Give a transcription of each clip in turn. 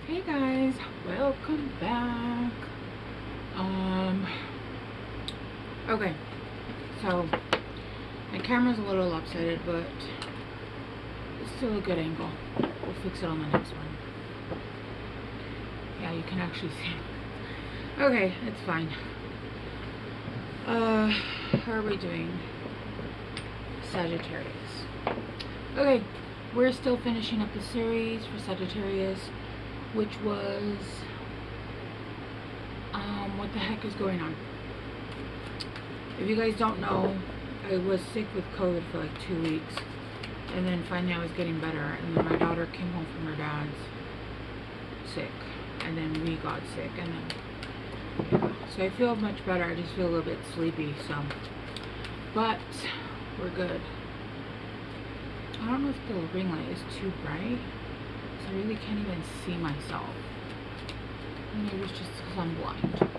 Hey guys, welcome back. Okay, so my camera's a little lopsided, but it's still a good angle. We'll fix it on the next one. Yeah, you can actually see. Okay, it's fine. How are we doing? Sagittarius. Okay, we're still finishing up the series for Sagittarius, which was what the heck is going on? If you guys don't know, I was sick with COVID for like 2 weeks, and then finally I was getting better, and then my daughter came home from her dad's sick, and then we got sick, and then yeah, so I feel much better. I just feel a little bit sleepy, so, but we're good. I don't know if the ring light is too bright, so I really can't even see myself. Maybe it's just because I'm blind.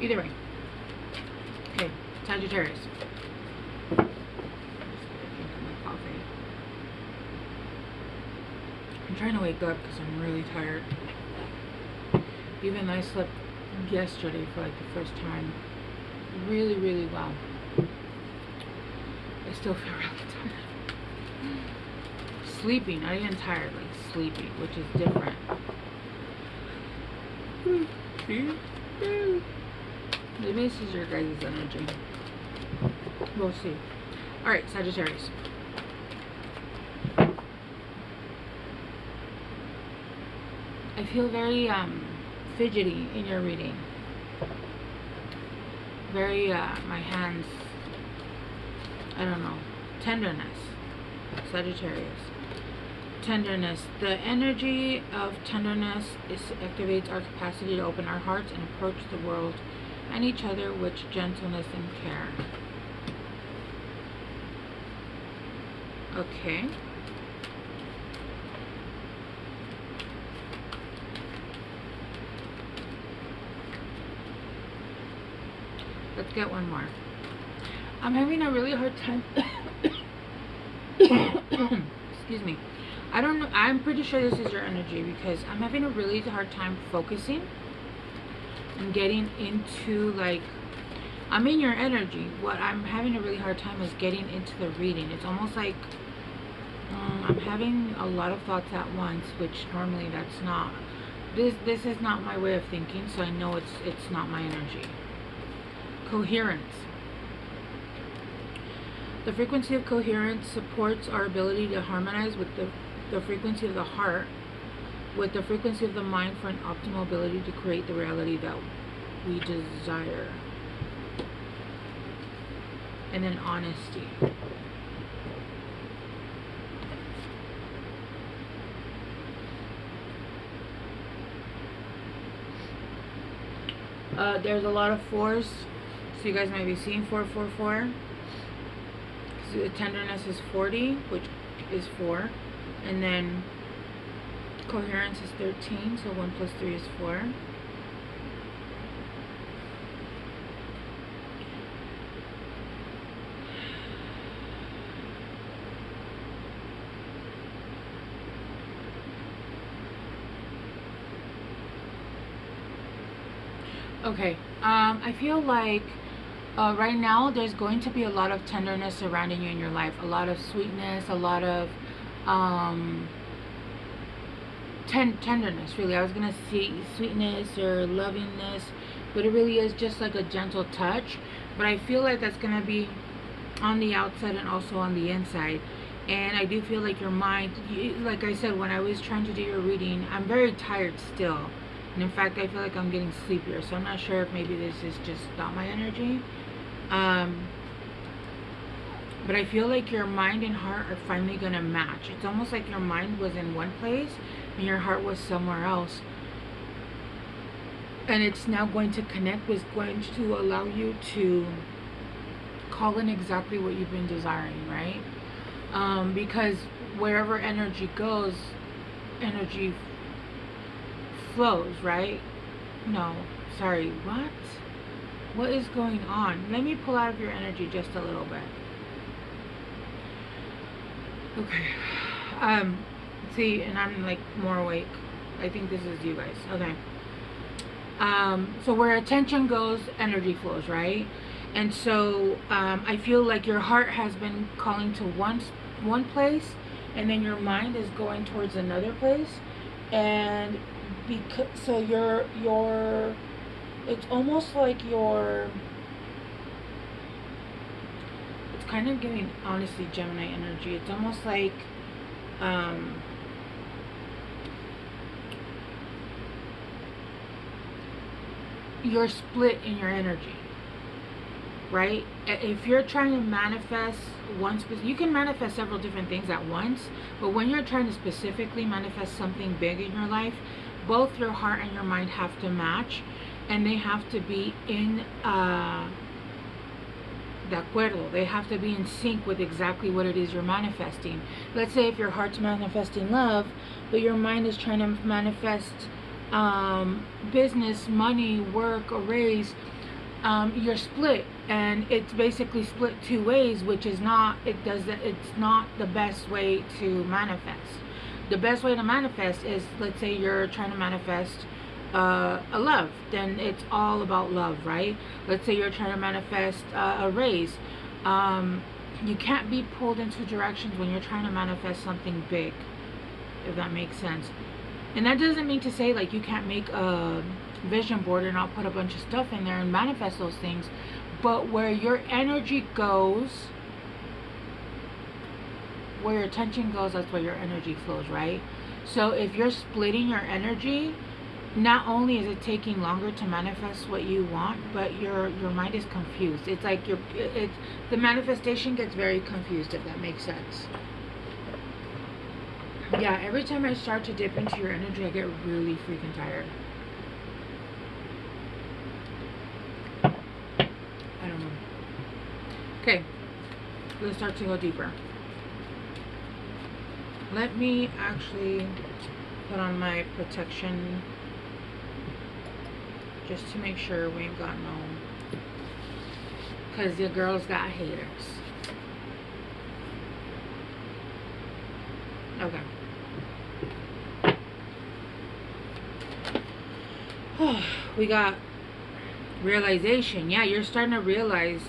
Either way. Okay, Sagittarius. Just gonna drink my coffee. I'm trying to wake up because I'm really tired. Even though I slept yesterday for like the first time really, really well, I still feel really tired. Sleepy, not even tired, like sleepy, which is different. Maybe this is your guys' energy. We'll see. Alright, Sagittarius. I feel very fidgety in your reading. Very my hands, I don't know, tenderness. Sagittarius. Tenderness. The energy of tenderness activates our capacity to open our hearts and approach the world and each other with gentleness and care. Okay. Let's get one more. I'm having a really hard time. Excuse me. I don't know. I'm pretty sure this is your energy because I'm having a really hard time focusing and getting into, like, I'm in your energy. What I'm having a really hard time is getting into the reading. It's almost like I'm having a lot of thoughts at once, which normally that's not. This is not my way of thinking, so I know it's not my energy. Coherence. The frequency of coherence supports our ability to harmonize with the frequency of the heart with the frequency of the mind for an optimal ability to create the reality that we desire. And then honesty. There's a lot of fours, so you guys might be seeing 444. The tenderness is 40, which is 4, and then coherence is 13, so 1 plus 3 is 4. Okay, I feel like right now there's going to be a lot of tenderness surrounding you in your life, a lot of sweetness, a lot of tenderness, really. I was gonna say sweetness or lovingness, but it really is just like a gentle touch. But I feel like that's gonna be on the outside and also on the inside. And I do feel like your mind, like I said, when I was trying to do your reading, I'm very tired still, and in fact I feel like I'm getting sleepier, so I'm not sure if maybe this is just not my energy. But I feel like your mind and heart are finally gonna match. It's almost like your mind was in one place and your heart was somewhere else, and it's now going to connect, was going to allow you to call in exactly what you've been desiring, right? Because wherever energy goes, energy flows, right? No, sorry, what is going on? Let me pull out of your energy just a little bit. Okay. See, and I'm like more awake. I think this is you guys. Okay. So where attention goes, energy flows, right? And so I feel like your heart has been calling to one place, and then your mind is going towards another place, and because so your it's almost like it's kind of giving, honestly, Gemini energy. It's almost like you're split in your energy, right? If you're trying to manifest you can manifest several different things at once, but when you're trying to specifically manifest something big in your life, both your heart and your mind have to match, and they have to be in de acuerdo. They have to be in sync with exactly what it is you're manifesting. Let's say if your heart's manifesting love, but your mind is trying to manifest business, money, work, a raise, you're split, and it's basically split two ways, which is not, it's not the best way to manifest. The best way to manifest is, let's say you're trying to manifest a love, then it's all about love, right? Let's say you're trying to manifest a raise. You can't be pulled in two directions when you're trying to manifest something big, if that makes sense. And that doesn't mean to say like you can't make a vision board and I'll put a bunch of stuff in there and manifest those things, but where your energy goes, where your attention goes, that's where your energy flows, right? So if you're splitting your energy, not only is it taking longer to manifest what you want, but your mind is confused. It's like the manifestation gets very confused, if that makes sense. Yeah, every time I start to dip into your energy, I get really freaking tired. I don't know. Okay, let's start to go deeper. Let me actually put on my protection just to make sure we ain't got no, because the girls got haters. Okay. We got realization. Yeah, you're starting to realize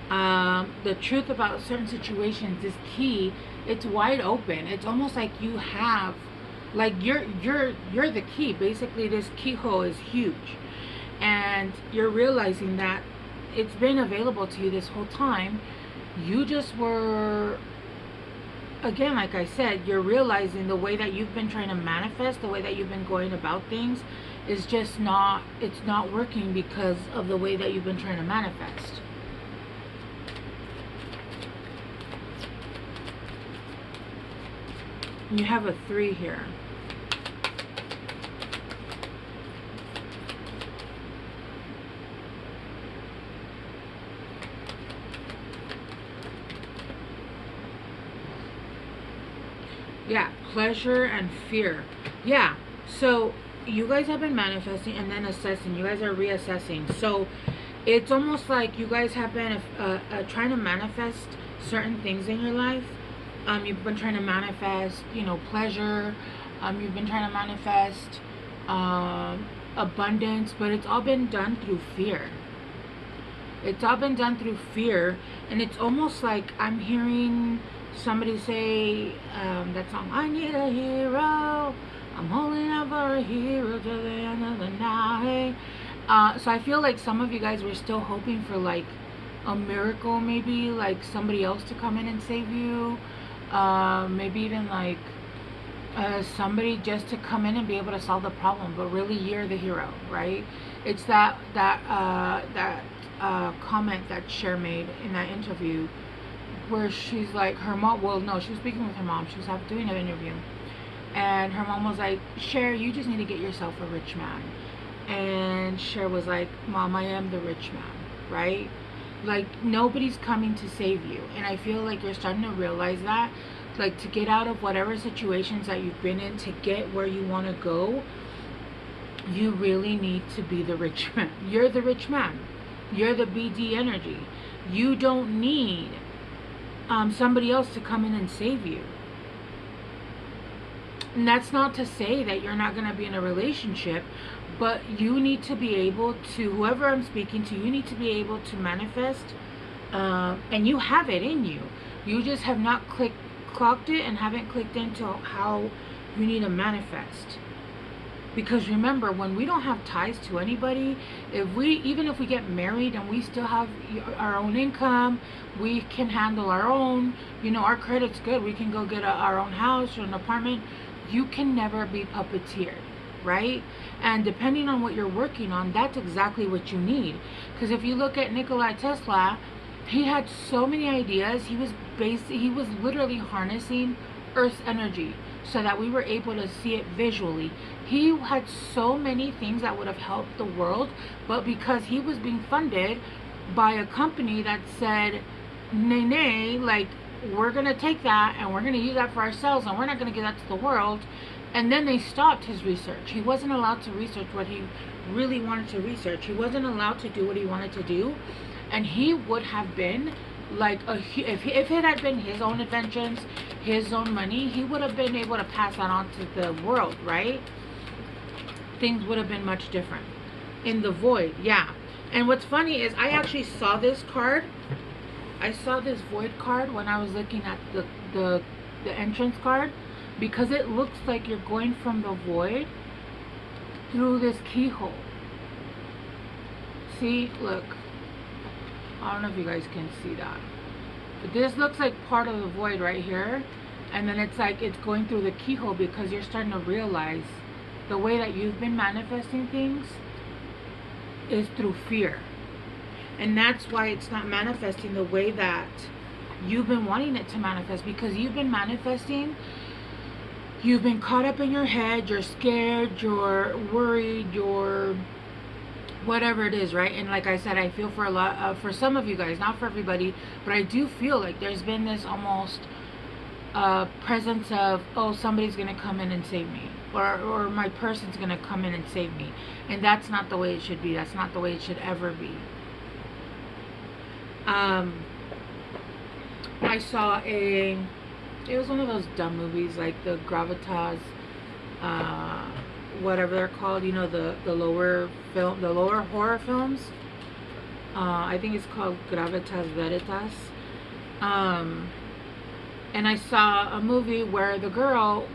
the truth about certain situations is key. It's wide open. It's almost like you have, like you're the key. Basically, this keyhole is huge, and you're realizing that it's been available to you this whole time. You just were, again, like I said, you're realizing the way that you've been trying to manifest, the way that you've been going about things is just not, it's not working because of the way that you've been trying to manifest. You have a 3 here. Yeah, pleasure and fear. Yeah, so you guys have been manifesting and then assessing. You guys are reassessing. So it's almost like you guys have been trying to manifest certain things in your life. You've been trying to manifest, you know, pleasure. You've been trying to manifest abundance, but it's all been done through fear. It's all been done through fear, and it's almost like I'm hearing somebody say that song, I need a hero, I'm holding out for a hero to the end of the night. So I feel like some of you guys were still hoping for like a miracle, maybe like somebody else to come in and save you, maybe even like somebody just to come in and be able to solve the problem, but really you're the hero, right? It's that comment that Cher made in that interview, where she's like, her mom, well, no, she was speaking with her mom. She was doing an interview, and her mom was like, Cher, you just need to get yourself a rich man. And Cher was like, Mom, I am the rich man, right? Like, nobody's coming to save you. And I feel like you're starting to realize that, like, to get out of whatever situations that you've been in, to get where you want to go, you really need to be the rich man. You're the rich man. You're the BD energy. You don't need somebody else to come in and save you. And that's not to say that you're not going to be in a relationship, but you need to be able to, whoever I'm speaking to, you need to be able to manifest, and you have it in you. You just have not clocked it and haven't clicked into how you need to manifest. Because remember, when we don't have ties to anybody, even if we get married and we still have our own income, we can handle our own, our credit's good, we can go get our own house or an apartment, you can never be puppeteered, right? And depending on what you're working on, that's exactly what you need. Because if you look at Nikola Tesla, he had so many ideas. He was literally harnessing Earth's energy so that we were able to see it visually. He had so many things that would have helped the world, but because he was being funded by a company that said, nay, like, we're going to take that and we're going to use that for ourselves and we're not going to give that to the world. And then they stopped his research. He wasn't allowed to research what he really wanted to research. He wasn't allowed to do what he wanted to do. And he would have been like, if it had been his own inventions, his own money, he would have been able to pass that on to the world, right? Things would have been much different. In the void, yeah. And what's funny is I actually saw this card. I saw this void card when I was looking at the entrance card, because it looks like you're going from the void through this keyhole. See, look. I don't know if you guys can see that, but this looks like part of the void right here, and then it's like it's going through the keyhole, because you're starting to realize the way that you've been manifesting things is through fear. And that's why it's not manifesting the way that you've been wanting it to manifest, because you've been manifesting, you've been caught up in your head, you're scared, you're worried, you're whatever it is, right? And like I said, I feel for a lot, for some of you guys, not for everybody, but I do feel like there's been this almost presence of, oh, somebody's gonna come in and save me, or my person's gonna come in and save me. And that's not the way it should be. That's not the way it should ever be. I saw it was one of those dumb movies, like the Gravitas, whatever they're called, the lower horror films. I think it's called Gravitas Veritas. And I saw a movie where the girl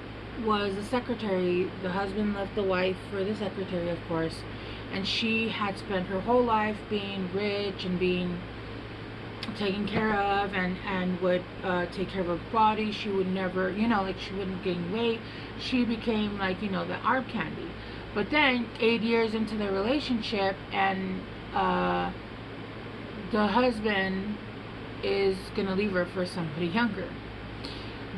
was the secretary. The husband left the wife for the secretary, of course, and she had spent her whole life being rich and being taken care of, and would take care of her body. She would never, like, she wouldn't gain weight. She became like, the arm candy. But then 8 years into the relationship, and the husband is gonna leave her for somebody younger.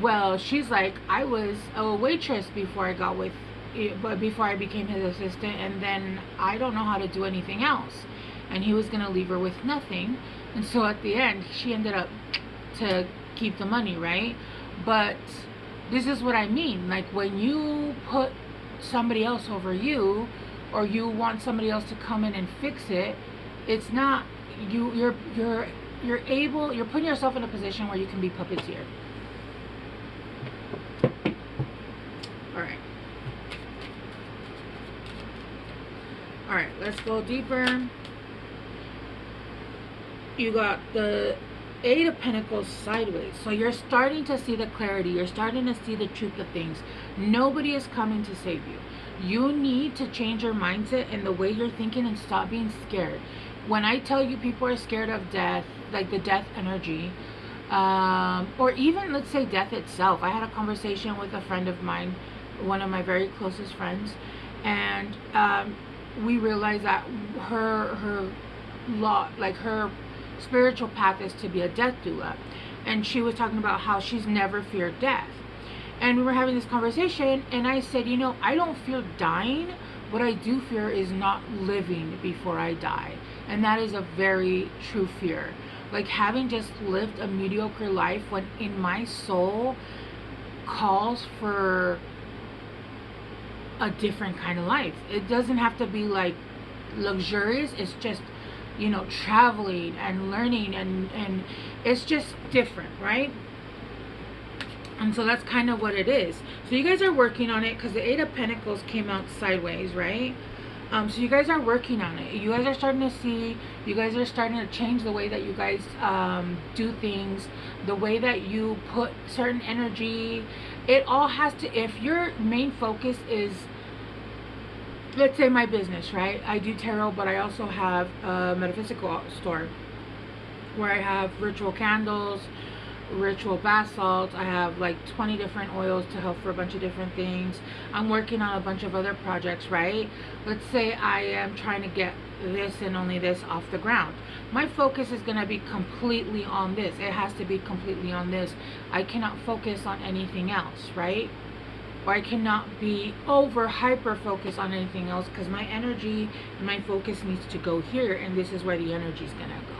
Well, she's like, I was a waitress before I became his assistant, and then I don't know how to do anything else. And he was gonna leave her with nothing. And so at the end, she ended up to keep the money, right? But this is what I mean. Like, when you put somebody else over you, or you want somebody else to come in and fix it, it's not you're putting yourself in a position where you can be puppeteered. All right, let's go deeper. You got the Eight of Pentacles sideways. So you're starting to see the clarity. You're starting to see the truth of things. Nobody is coming to save you. You need to change your mindset and the way you're thinking, and stop being scared. When I tell you people are scared of death, like the death energy, or even, let's say, death itself. I had a conversation with a friend of mine, one of my very closest friends, and we realized that her spiritual path is to be a death doula, and she was talking about how she's never feared death. And we were having this conversation, and I said, I don't fear dying. What I do fear is not living before I die. And that is a very true fear. Like, having just lived a mediocre life, when in my soul calls for a different kind of life. It doesn't have to be like luxurious. It's just, traveling and learning, and it's just different, right? And so that's kind of what it is. So you guys are working on it because the Eight of Pentacles came out sideways, right? So you guys are working on it. You guys are starting to see, you guys are starting to change the way that you guys do things, the way that you put certain energy. It all has to, if your main focus is, let's say my business, right? I do tarot, but I also have a metaphysical store where I have ritual candles, ritual bath salts. I have like 20 different oils to help for a bunch of different things. I'm working on a bunch of other projects, right? Let's say I am trying to get this and only this off the ground. My focus is going to be completely on this. It has to be completely on this. I cannot focus on anything else, right? Or I cannot be over hyper focused on anything else, because my energy and my focus needs to go here, and this is where the energy is going to go.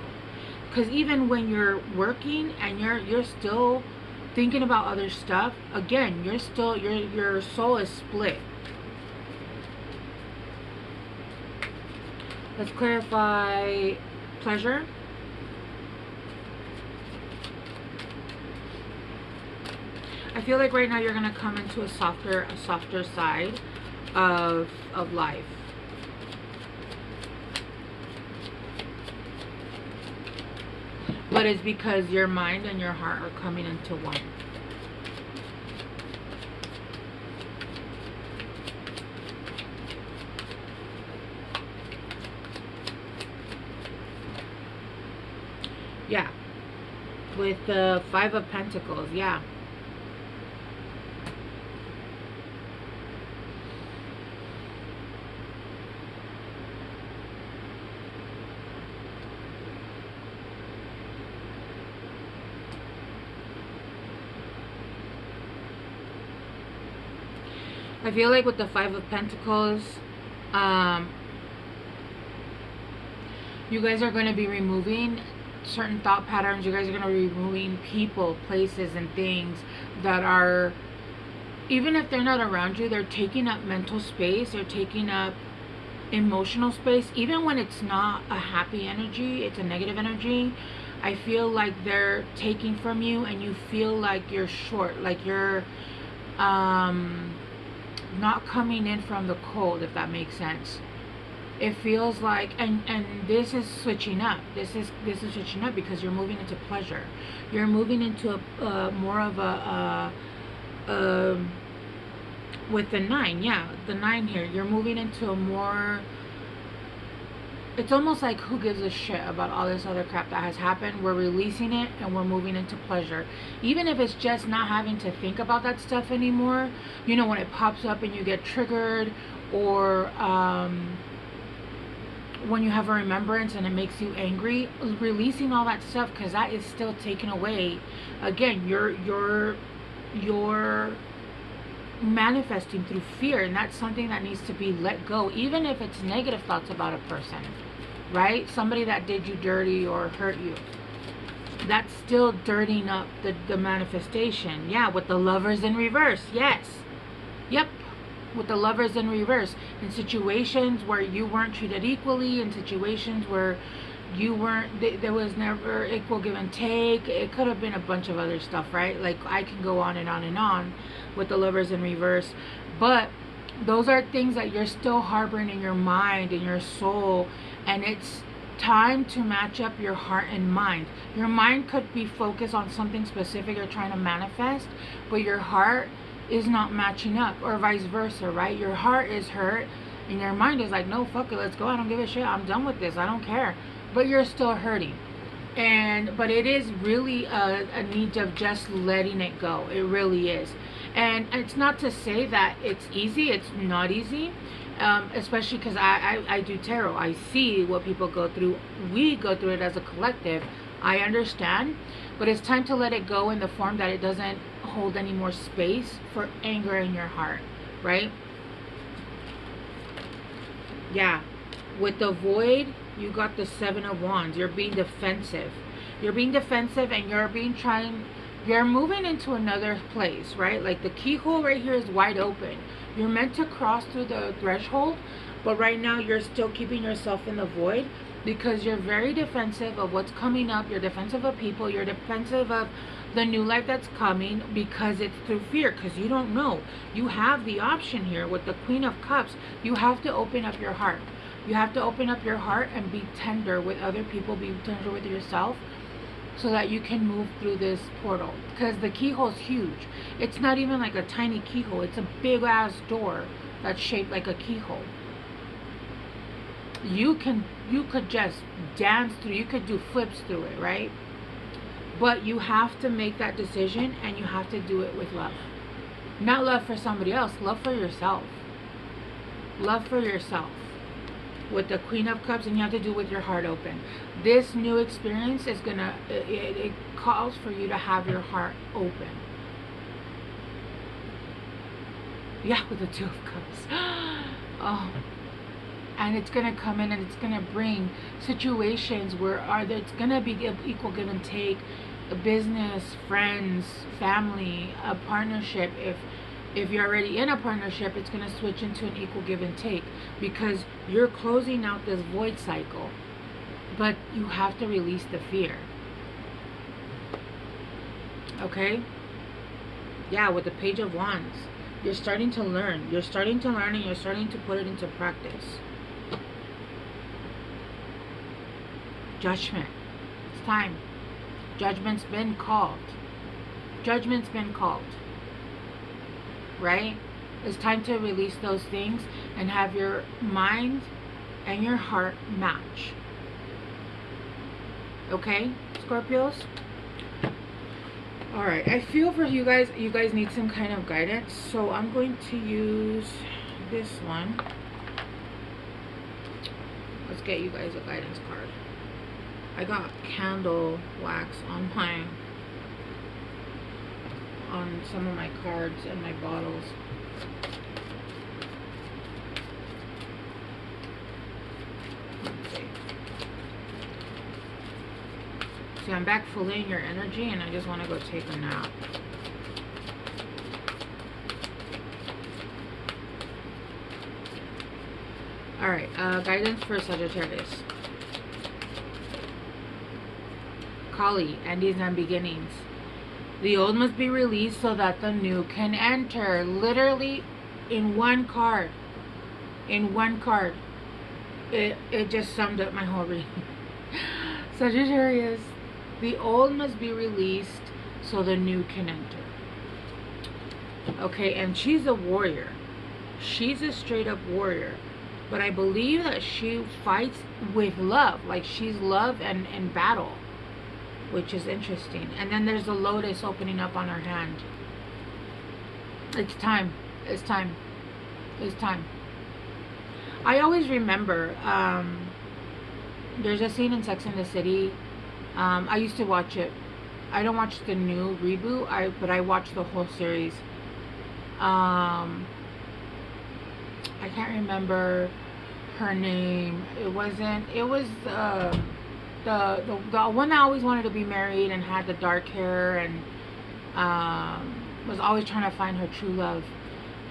Because even when you're working and you're still thinking about other stuff, again, you're still, your soul is split. Let's clarify pleasure. I feel like right now you're gonna come into a softer side of life. But it's because your mind and your heart are coming into one. Yeah. With the Five of Pentacles, yeah. I feel like with the Five of Pentacles, you guys are going to be removing certain thought patterns. You guys are going to be removing people, places, and things that are, even if they're not around you, they're taking up mental space. They're taking up emotional space. Even when it's not a happy energy, it's a negative energy. I feel like they're taking from you, and you feel like you're short, like you're not coming in from the cold, if that makes sense. It feels like, and this is switching up. This is switching up because you're moving into pleasure. You're moving into a more of a with the 9, yeah, the 9 here. You're moving into a more, it's almost like, who gives a shit about all this other crap that has happened? We're releasing it and we're moving into pleasure. Even if it's just not having to think about that stuff anymore. You know, when it pops up and you get triggered, or when you have a remembrance and it makes you angry, releasing all that stuff, because that is still taken away. Again, you're manifesting through fear, and that's something that needs to be let go. Even if it's negative thoughts about a person, right? Somebody that did you dirty or hurt you, that's still dirtying up the manifestation. Yeah, with the Lovers in reverse. Yes, yep, with the Lovers in reverse. In situations where you weren't treated equally, in situations where you weren't, there was never equal give and take. It could have been a bunch of other stuff, right? Like, I can go on and on and on with the Lovers in reverse. But those are things that you're still harboring in your mind, in your soul, and it's time to match up your heart and mind. Your mind could be focused on something specific you're trying to manifest, but your heart is not matching up, or vice versa, right? Your heart is hurt and your mind is like, no, fuck it, let's go, I don't give a shit, I'm done with this, I don't care. But you're still hurting. But it is really a need of just letting it go. It really is. And it's not to say that it's easy. It's not easy, especially because I do tarot. I see what people go through. We go through it as a collective. I understand, but it's time to let it go in the form that it doesn't hold any more space for anger in your heart, right? Yeah, with the Void, you got the Seven of Wands. You're being defensive. You're being defensive, and you're moving into another place, right? Like, the keyhole right here is wide open. You're meant to cross through the threshold, but right now you're still keeping yourself in the void because you're very defensive of what's coming up. You're defensive of people. You're defensive of the new life that's coming, because it's through fear, because you don't know. You have the option here with the Queen of Cups. You have to open up your heart. You have to open up your heart and be tender with other people, be tender with yourself, so that you can move through this portal. Because the keyhole is huge. It's not even like a tiny keyhole. It's a big ass door that's shaped like a keyhole. You could just dance through, you could do flips through it, right? But you have to make that decision, and you have to do it with love. Not love for somebody else, love for yourself. Love for yourself. With the Queen of Cups, and you have to do it with your heart open. This new experience is gonna, it calls for you to have your heart open. Yeah, with the Two of Cups. Oh. And it's going to come in, and it's going to bring situations where it's going to be equal give and take, a business, friends, family, a partnership. If you're already in a partnership, it's going to switch into an equal give and take, because you're closing out this void cycle. But you have to release the fear. Okay? Yeah, with the Page of Wands. You're starting to learn. You're starting to learn, and you're starting to put it into practice. Judgment. It's time. Judgment's been called. Judgment's been called. Right? It's time to release those things and have your mind and your heart match. Okay, Scorpios? Alright, I feel for you guys need some kind of guidance. So I'm going to use this one. Let's get you guys a guidance card. I got candle wax on some of my cards and my bottles. Let's see. See, I'm back fully in your energy, and I just want to go take a nap. Alright, guidance for Sagittarius. Kali, endings and beginnings. The old must be released so that the new can enter. Literally, in one card. In one card. It just summed up my whole reading. Sagittarius, the old must be released so the new can enter. Okay, and she's a warrior. She's a straight up warrior. But I believe that she fights with love. Like she's love and battle. Which is interesting. And then there's a lotus opening up on her hand. It's time. It's time. It's time. I always remember, there's a scene in Sex and the City. I used to watch it. I don't watch the new reboot, but I watched the whole series. I can't remember her name. It was the one that always wanted to be married and had the dark hair and was always trying to find her true love.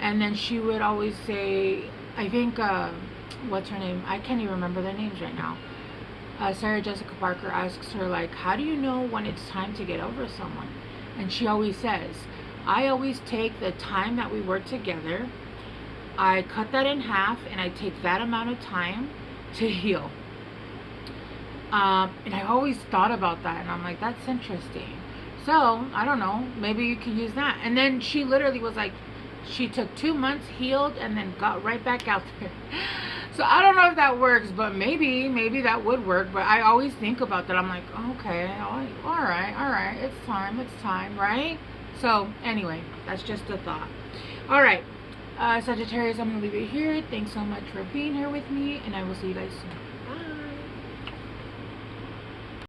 And then she would always say, I think, what's her name? I can't even remember their names right now. Sarah Jessica Parker asks her, like, how do you know when it's time to get over someone? And she always says, I always take the time that we work together, I cut that in half, and I take that amount of time to heal. And I always thought about that, and I'm like, that's interesting. So, I don't know, maybe you can use that. And then she literally was like, she took 2 months, healed, and then got right back out there. So I don't know if that works, but maybe that would work. But I always think about that. I'm like, okay, all right, it's time, right? So anyway, that's just a thought. All right, Sagittarius, I'm gonna leave it here. Thanks so much for being here with me, and I will see you guys soon. Bye.